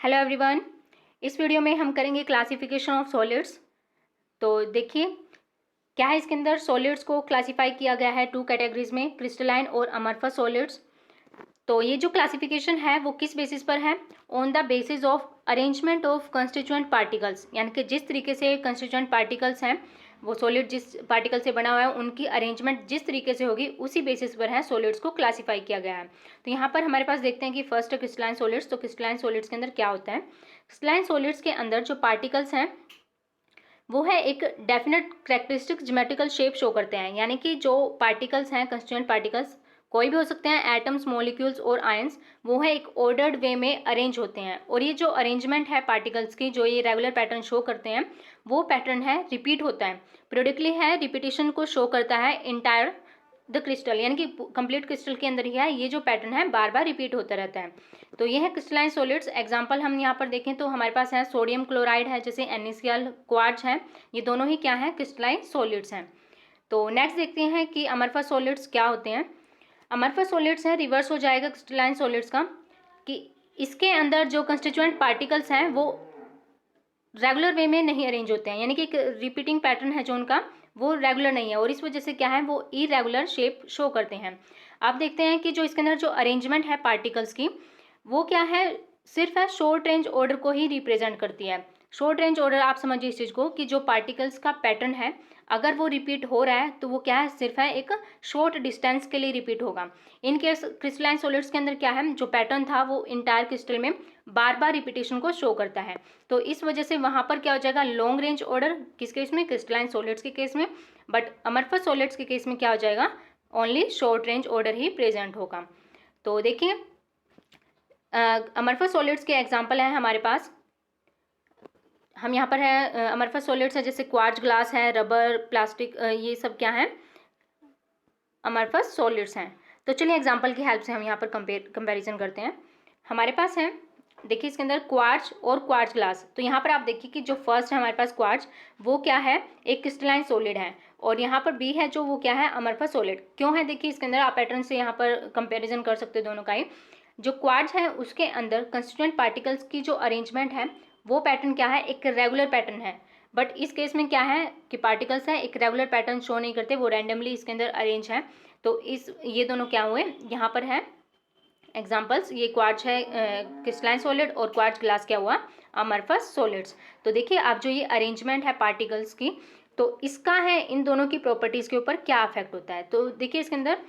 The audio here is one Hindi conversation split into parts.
Hello everyone. इस वीडियो में हम करेंगे क्लासिफिकेशन ऑफ सॉलिड्स। तो देखिए क्या है, इसके अंदर सॉलिड्स को क्लासिफाई किया गया है टू कैटेगरीज में, क्रिस्टलाइन और अमरफस सॉलिड्स। तो ये जो क्लासिफिकेशन है वो किस बेसिस पर है? On the basis of arrangement of constituent particles, यानी कि जिस तरीके से कंस्टिट्यूएंट पार्टिकल्स हैं, वो सॉलिड जिस पार्टिकल से बना हुआ है उनकी अरेंजमेंट जिस तरीके से होगी उसी बेसिस पर है सॉलिड्स को क्लासिफाई किया गया है। तो यहाँ पर हमारे पास देखते हैं कि फर्स्ट क्रिस्टलाइन सॉलिड्स। तो क्रिस्टलाइन सॉलिड्स के अंदर क्या होता है? क्रिस्टलाइन सॉलिड्स के अंदर जो पार्टिकल्स हैं वो है एक definite characteristic geometrical shape show करते हैं, यानी कि जो पार्टिकल्स हैं कंस्टिट्यूएंट पार्टिकल्स कोई भी हो सकते हैं, एटम्स, मॉलिक्यूल्स और आयंस, वो है एक ऑर्डर्ड वे में अरेंज होते हैं। और ये जो अरेंजमेंट है पार्टिकल्स की, जो ये रेगुलर पैटर्न शो करते हैं, वो पैटर्न है रिपीट होता है, पीरियडिकली है, रिपीटेशन को शो करता है इंटायर द क्रिस्टल, यानी कि कंप्लीट क्रिस्टल के अंदर ही है ये जो पैटर्न है बार बार रिपीट होता रहता है। तो ये है क्रिस्टलाइन सॉलिड्स। एग्जांपल हम यहाँ पर देखें तो हमारे पास है सोडियम क्लोराइड है, जैसे NaCl, क्वार्ट्ज है, ये दोनों ही क्या है? क्रिस्टलाइन सॉलिड्स हैं। तो नेक्स्ट देखते हैं कि अमरफस सॉलिड्स क्या होते हैं। अमरफस सॉलिड्स है, रिवर्स हो जाएगा क्रिस्टलाइन सॉलिड्स का, कि इसके अंदर जो कंस्टिट्यूएंट पार्टिकल्स हैं वो रेगुलर वे में नहीं अरेंज होते हैं, यानी कि एक रिपीटिंग पैटर्न है जो उनका वो रेगुलर नहीं है, और इस वजह से क्या है, वो इरेगुलर शेप शो करते हैं। आप देखते हैं कि जो इसके अंदर जो अरेंजमेंट है पार्टिकल्स की, वो क्या है, सिर्फ है शॉर्ट रेंज ऑर्डर को ही रिप्रेजेंट करती है। शॉर्ट रेंज ऑर्डर आप समझिए इस चीज़ को, कि जो पार्टिकल्स का पैटर्न है अगर वो रिपीट हो रहा है तो वो क्या है, सिर्फ है एक शॉर्ट डिस्टेंस के लिए रिपीट होगा। इन केस क्रिस्टलाइन सॉलिड्स के अंदर क्या है, जो पैटर्न था वो इंटायर क्रिस्टल में बार बार रिपीटेशन को शो करता है। तो इस वजह से वहाँ पर क्या हो जाएगा, लॉन्ग रेंज ऑर्डर, किस केस में? क्रिस्टलाइन सॉलिड्स के केस में। बट अमरफस सॉलिड्स के केस में क्या हो जाएगा, ओनली शॉर्ट रेंज ऑर्डर ही प्रेजेंट होगा। तो देखिए अमरफस सॉलिड्स के एग्जाम्पल हैं हमारे पास। हम यहाँ पर है अमरफस सॉलिड्स है, जैसे क्वार्ट्ज ग्लास है, रबर, प्लास्टिक, ये सब क्या है, अमरफस सॉलिड्स हैं। तो चलिए एग्जाम्पल की हेल्प से हम यहाँ पर कंपेरिजन करते हैं। हमारे पास है, देखिए इसके अंदर क्वार्ट्ज और क्वार्ट्ज ग्लास। तो यहाँ पर आप देखिए कि जो फर्स्ट है हमारे पास क्वार्ट्ज, वो क्या है, एक क्रिस्टलाइन सॉलिड है, और यहाँ पर बी है जो वो क्या है, अमरफस सॉलिड। क्यों है, देखिए इसके अंदर आप पैटर्न से यहाँ पर कंपेरिजन कर सकते हो दोनों का ही। जो क्वार्ट्ज है उसके अंदर कंस्टिट्यूएंट पार्टिकल्स की जो अरेंजमेंट है वो पैटर्न क्या है, एक रेगुलर पैटर्न है। बट इस केस में क्या है कि पार्टिकल्स है एक रेगुलर पैटर्न शो नहीं करते, वो रैंडमली इसके अंदर अरेंज है। तो ये दोनों क्या हुए यहाँ पर है एग्जाम्पल्स, ये क्वार्ट्ज है क्रिस्टलाइन सॉलिड, और क्वार्ट्ज ग्लास क्या हुआ, अमरफस सॉलिड्स। तो देखिए आप जो ये अरेंजमेंट है पार्टिकल्स की, तो इसका है इन दोनों की प्रॉपर्टीज़ के ऊपर क्या अफेक्ट होता है। तो देखिए इसके अंदर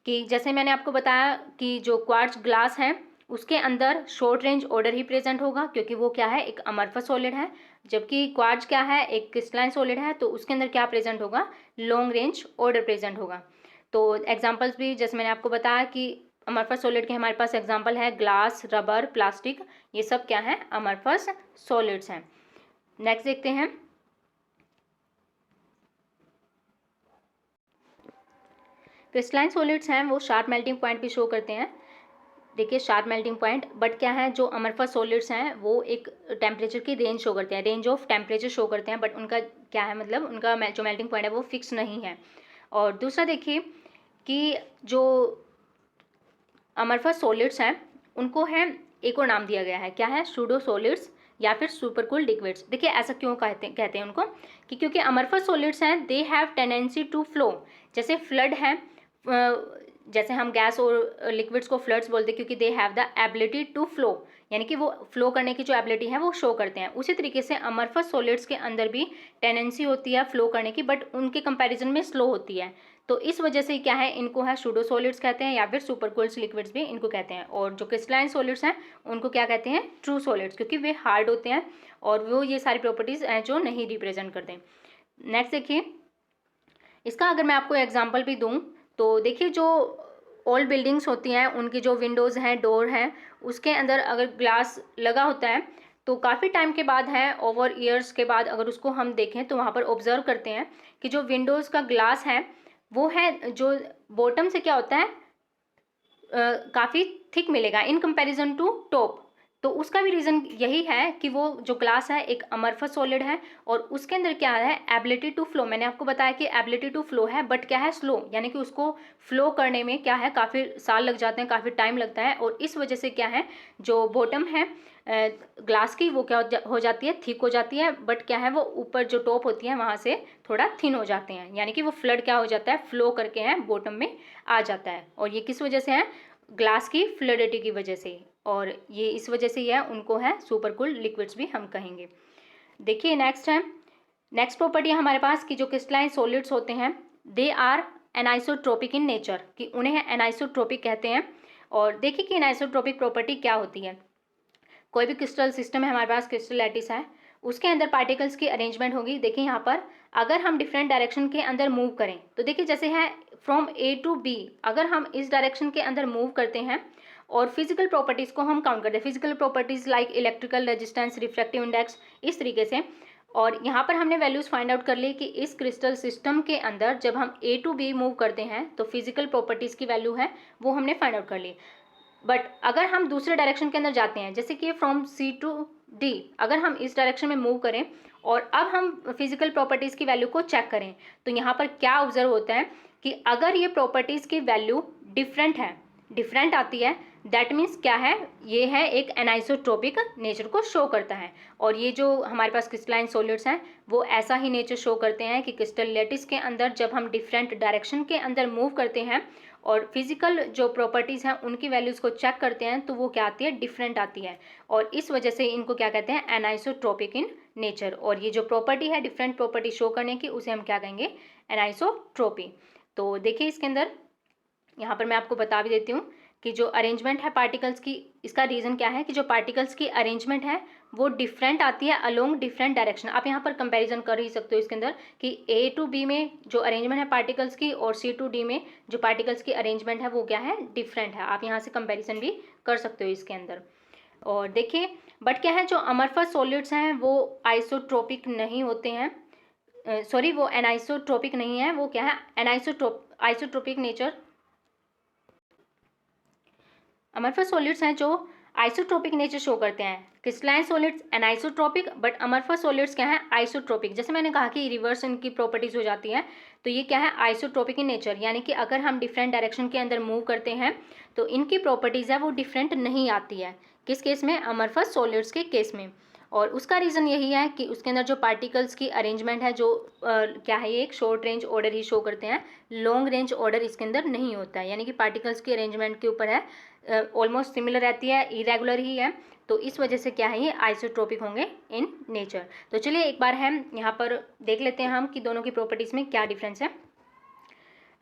कि जैसे मैंने आपको बताया कि जो क्वार्ट्ज ग्लास है उसके अंदर शॉर्ट रेंज ऑर्डर ही प्रेजेंट होगा, क्योंकि वो क्या है, एक अमरफस सॉलिड है। जबकि क्वार्ट्ज क्या है, एक क्रिस्टलाइन सॉलिड है, तो उसके अंदर क्या प्रेजेंट होगा, लॉन्ग रेंज ऑर्डर प्रेजेंट होगा। तो एग्जांपल्स भी जैसे मैंने आपको बताया कि अमरफस सॉलिड के हमारे पास एग्जांपल है ग्लास, रबर, प्लास्टिक, ये सब क्या है, अमरफस सॉलिड्स हैं। नेक्स्ट देखते हैं, क्रिस्टलाइन सॉलिड्स हैं वो शार्प मेल्टिंग पॉइंट भी शो करते हैं। देखिए शार्प मेल्टिंग पॉइंट, बट क्या है, जो अमरफस सॉलिड्स हैं वो एक टेम्परेचर की रेंज शो करते हैं, रेंज ऑफ टेम्परेचर शो करते हैं, बट उनका क्या है, मतलब उनका जो मेल्टिंग पॉइंट है वो फिक्स नहीं है। और दूसरा देखिए कि जो अमरफस सॉलिड्स हैं उनको है एक और नाम दिया गया है, क्या है, सूडो सॉलिड्स या फिर सुपरकूल लिक्विड्स। कहते ऐसा क्यों कहते हैं उनको, कि क्योंकि अमरफस सॉलिड्स हैं they have tendency to flow, जैसे फ्लड है, जैसे हम गैस और लिक्विड्स को फ्लड्स बोलते हैं, क्योंकि they have the ability to flow, यानी कि वो फ्लो करने की जो एबिलिटी है वो शो करते हैं। उसी तरीके से अमरफस सॉलिड्स के अंदर भी टेंडेंसी होती है फ्लो करने की, बट उनके कंपैरिजन में स्लो होती है। तो इस वजह से क्या है, इनको है सूडो सॉलिड्स कहते हैं, या फिर सुपरकूल्ड लिक्विड्स भी इनको कहते हैं। और जो क्रिस्टलाइन सॉलिड्स हैं उनको क्या कहते हैं, ट्रू सॉलिड्स, क्योंकि वे हार्ड होते हैं और वो ये सारी प्रॉपर्टीज़ हैं जो नहीं रिप्रेजेंट करते। नेक्स्ट देखिए, इसका अगर मैं आपको एग्जाम्पल भी दूँ तो देखिए जो ओल्ड बिल्डिंग्स होती हैं उनकी जो विंडोज़ हैं, डोर हैं, उसके अंदर अगर ग्लास लगा होता है तो काफ़ी टाइम के बाद है, ओवर ईयर्स के बाद अगर उसको हम देखें तो वहाँ पर ऑब्जर्व करते हैं कि जो विंडोज़ का ग्लास है वो है, जो बॉटम से क्या होता है, काफ़ी थिक मिलेगा इन कंपैरिजन टू टॉप। तो उसका भी रीज़न यही है कि वो जो ग्लास है एक अमरफस सॉलिड है और उसके अंदर क्या है, एबिलिटी टू फ्लो। मैंने आपको बताया कि एबिलिटी टू फ्लो है, बट क्या है, स्लो, यानी कि उसको फ्लो करने में क्या है, काफ़ी साल लग जाते हैं, काफ़ी टाइम लगता है। और इस वजह से क्या है, जो बॉटम है ग्लास की वो क्या हो जाती है, थिक हो जाती है, बट क्या है, वो ऊपर जो टॉप होती है वहाँ से थोड़ा थिन हो जाते हैं, यानी कि वो फ्लड क्या हो जाता है, फ्लो करके है बॉटम में आ जाता है। और ये किस वजह से है, ग्लास की फ्लूइडिटी की वजह से, और ये इस वजह से है उनको है सुपर कूल्ड लिक्विड्स भी हम कहेंगे। देखिए नेक्स्ट है, नेक्स्ट प्रॉपर्टी है हमारे पास कि जो क्रिस्टलाइन सॉलिड्स होते हैं they are anisotropic in nature, कि उन्हें एनाइसोट्रोपिक कहते हैं। और देखिए कि एनाइसोट्रोपिक प्रॉपर्टी क्या होती है। कोई भी क्रिस्टल सिस्टम है हमारे पास, क्रिस्टल लैटिस है, उसके अंदर पार्टिकल्स की अरेंजमेंट होगी। देखिए यहाँ पर अगर हम डिफरेंट डायरेक्शन के अंदर मूव करें तो देखिए जैसे है फ्रॉम ए टू बी, अगर हम इस डायरेक्शन के अंदर मूव करते हैं और फिजिकल प्रॉपर्टीज़ को हम काउंट करते हैं, physical properties like electrical resistance, refractive index, इस तरीके से। और यहाँ पर हमने वैल्यूज़ फाइंड आउट कर ली कि इस क्रिस्टल सिस्टम के अंदर जब हम ए टू बी मूव करते हैं तो फिजिकल प्रॉपर्टीज़ की वैल्यू है वो हमने फाइंड आउट कर ली। बट अगर हम दूसरे डायरेक्शन के अंदर जाते हैं, जैसे कि फ्रॉम सी टू डी, अगर हम इस डायरेक्शन में मूव करें और अब हम फिजिकल प्रॉपर्टीज़ की वैल्यू को चेक करें तो यहाँ पर क्या ऑब्जर्व होता है कि अगर ये प्रॉपर्टीज़ की वैल्यू डिफरेंट है, डिफरेंट आती है, दैट मीन्स क्या है, ये है एक एनाइसोट्रोपिक नेचर को शो करता है। और ये जो हमारे पास क्रिस्टलाइन सॉलिड्स हैं वो ऐसा ही नेचर शो करते हैं कि क्रिस्टल लैटिस के अंदर जब हम डिफरेंट डायरेक्शन के अंदर मूव करते हैं और फिजिकल जो प्रॉपर्टीज़ हैं उनकी वैल्यूज़ को चेक करते हैं तो वो क्या आती है, डिफरेंट आती है। और इस वजह से इनको क्या कहते हैं, एनाइसोट्रोपिक इन नेचर। और ये जो प्रॉपर्टी है डिफरेंट प्रॉपर्टी शो करने की, उसे हम क्या कहेंगे, एनाइसोट्रोपी। तो देखिए इसके अंदर यहाँ पर मैं आपको बता भी देती हूँ कि जो अरेंजमेंट है पार्टिकल्स की, इसका रीज़न क्या है कि जो पार्टिकल्स की अरेंजमेंट है वो डिफरेंट आती है अलोंग डिफरेंट डायरेक्शन। आप यहाँ पर कंपैरिजन कर ही सकते हो इसके अंदर कि ए टू बी में जो अरेंजमेंट है पार्टिकल्स की और सी टू डी में जो पार्टिकल्स की अरेंजमेंट है वो क्या है, डिफरेंट है। आप यहाँ से कंपैरिजन भी कर सकते हो इसके अंदर। और देखिए बट क्या है, जो अमरफस सॉलिड्स हैं वो आइसोट्रोपिक नहीं होते हैं, सॉरी वो एनाइसोट्रोपिक नहीं है, वो क्या है, आइसोट्रोपिक नेचर। अमरफस सॉलिड्स हैं जो आइसोट्रोपिक नेचर शो करते हैं। Crystalline solids anisotropic, but amorphous solids क्या है, आइसोट्रोपिक। जैसे मैंने कहा कि रिवर्स इनकी प्रॉपर्टीज हो जाती है, तो ये क्या है, आइसोट्रोपिक इन नेचर, यानी कि अगर हम डिफरेंट डायरेक्शन के अंदर मूव करते हैं तो इनकी प्रॉपर्टीज़ है वो डिफरेंट नहीं आती है। किस केस में, अमरफस सॉलिड्स के केस में। और उसका रीज़न यही है कि उसके अंदर जो पार्टिकल्स की अरेंजमेंट है जो क्या है, ये एक शॉर्ट रेंज ऑर्डर ही शो करते हैं, लॉन्ग रेंज ऑर्डर इसके अंदर नहीं होता है, यानी कि पार्टिकल्स की अरेंजमेंट के ऊपर है ऑलमोस्ट सिमिलर रहती है, इरेगुलर ही है। तो इस वजह से क्या है, ये आइसोट्रोपिक होंगे इन नेचर। तो चलिए एक बार हम यहाँ पर देख लेते हैं हम कि दोनों की प्रॉपर्टीज़ में क्या डिफरेंस है,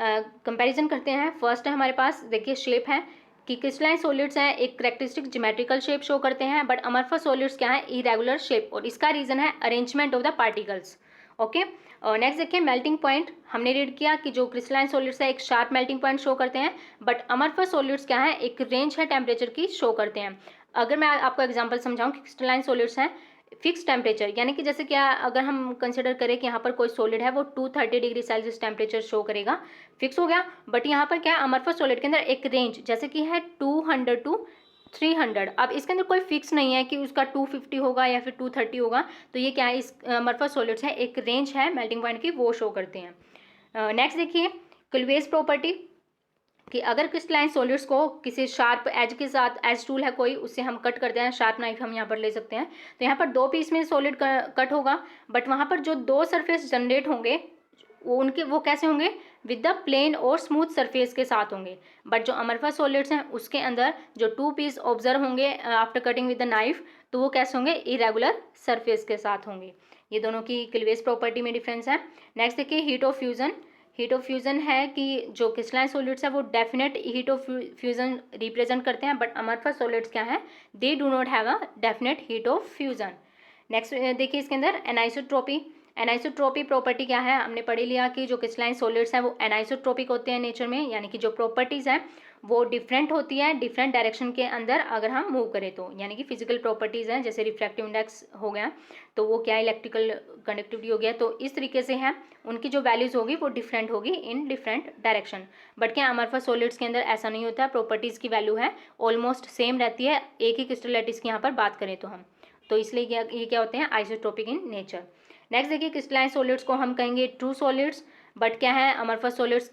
कंपैरिजन करते हैं। फर्स्ट है हमारे पास, देखिए शेप है कि क्रिस्टलाइन सॉलिड्स हैं एक करेक्टरिस्टिक ज्योमेट्रिकल शेप शो करते हैं, बट अमरफस सॉलिड्स क्या है, इरेगुलर शेप, और इसका रीज़न है arrangement of the particles. Okay, और नेक्स्ट देखिए मेल्टिंग पॉइंट, हमने रीड किया कि जो क्रिस्टलाइन सॉलिड्स है एक शार्प मेल्टिंग पॉइंट शो करते हैं, बट अमरफस सॉलिड्स क्या है, एक रेंज है टेम्परेचर की शो करते हैं। अगर मैं आपको एग्जांपल समझाऊं कि क्रिस्टलाइन सॉलिड्स हैं फिक्स टेम्परेचर, यानी कि जैसे क्या अगर हम कंसिडर करें कि यहाँ पर कोई सॉलिड है वो 230 डिग्री सेल्सियस टेम्परेचर शो करेगा, फिक्स हो गया। बट यहाँ पर क्या है, अमरफस सॉलिड के अंदर एक रेंज जैसे कि है 200 टू 300, अब इसके अंदर कोई फिक्स नहीं है कि उसका 250 होगा या फिर 230 होगा। तो ये क्या है, इस अमरफस सॉलिड्स है एक रेंज है मेल्टिंग पॉइंट की, वो शो करते हैं। नेक्स्ट देखिए क्लीवेज प्रॉपर्टी, कि अगर क्रिस्टलाइन सॉलिड्स को किसी शार्प एज के साथ, एज टूल है कोई, उससे हम कट करते हैं, शार्प नाइफ हम यहाँ पर ले सकते हैं, तो यहाँ पर 2 पीस में सॉलिड कट होगा, बट वहाँ पर जो 2 सरफेस जनरेट होंगे वो कैसे होंगे, विद द प्लेन और स्मूथ सरफेस के साथ होंगे। बट जो अमरफस सॉलिड्स हैं उसके अंदर जो 2 पीस ऑब्जर्व होंगे after cutting with the knife, तो वो कैसे होंगे, इरेगुलर सरफेस के साथ होंगे। ये दोनों की क्लीवेज प्रॉपर्टी में डिफरेंस है। नेक्स्ट देखिए heat of fusion, heat of fusion है कि जो क्रिस्टलाइन सॉलिड्स है वो definite heat of fusion represent करते हैं, बट अमरफस सॉलिड्स क्या है, they do not have a definite heat of fusion. Next देखिए इसके अंदर एनाइसोट्रोपी, एनाइसोट्रोपी प्रॉपर्टी क्या है, हमने पढ़ लिया कि जो क्रिस्टलाइन सॉलिड्स हैं वो एनाइसोट्रोपिक होते हैं नेचर में, यानी कि जो प्रॉपर्टीज़ हैं वो डिफरेंट होती है डिफरेंट डायरेक्शन के अंदर अगर हम मूव करें तो, यानी कि फिजिकल प्रॉपर्टीज़ हैं, जैसे रिफ्रैक्टिव इंडेक्स हो गया तो वो क्या इलेक्ट्रिकल कंडक्टिविटी हो गया, तो इस तरीके से है उनकी जो वैल्यूज़ होगी वो डिफरेंट होगी इन डिफरेंट डायरेक्शन। बट क्या अमरफस सॉलिड्स के अंदर ऐसा नहीं होता, प्रॉपर्टीज़ की वैल्यू है ऑलमोस्ट सेम रहती है, एक ही क्रिस्टल लैटिस की यहाँ पर बात करें तो हम, तो इसलिए ये क्या होते हैं, आइसोट्रोपिक इन नेचर। नेक्स्ट देखिए क्रिस्टलाइन सॉलिड्स को हम कहेंगे ट्रू सॉलिड्स, बट क्या है अमरफस सॉलिड्स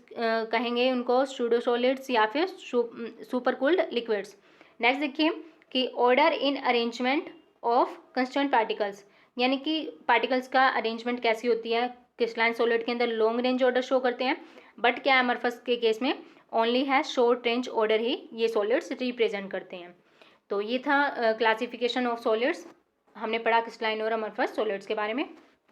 कहेंगे उनको सूडो सॉलिड्स या फिर सुपर कूल्ड लिक्विड्स। नेक्स्ट देखिए कि order in arrangement of constituent particles, यानी कि पार्टिकल्स का अरेंजमेंट कैसी होती है, क्रिस्टलाइन सॉलिड के अंदर लॉन्ग रेंज ऑर्डर शो करते हैं, बट क्या अमरफस के केस में ओनली है शॉर्ट रेंज ऑर्डर ही ये सॉलिड्स रिप्रेजेंट करते हैं। तो ये था क्लासिफिकेशन ऑफ सॉलिड्स, हमने पढ़ा क्रिस्टलाइन और अमरफस सॉलिड्स के बारे में।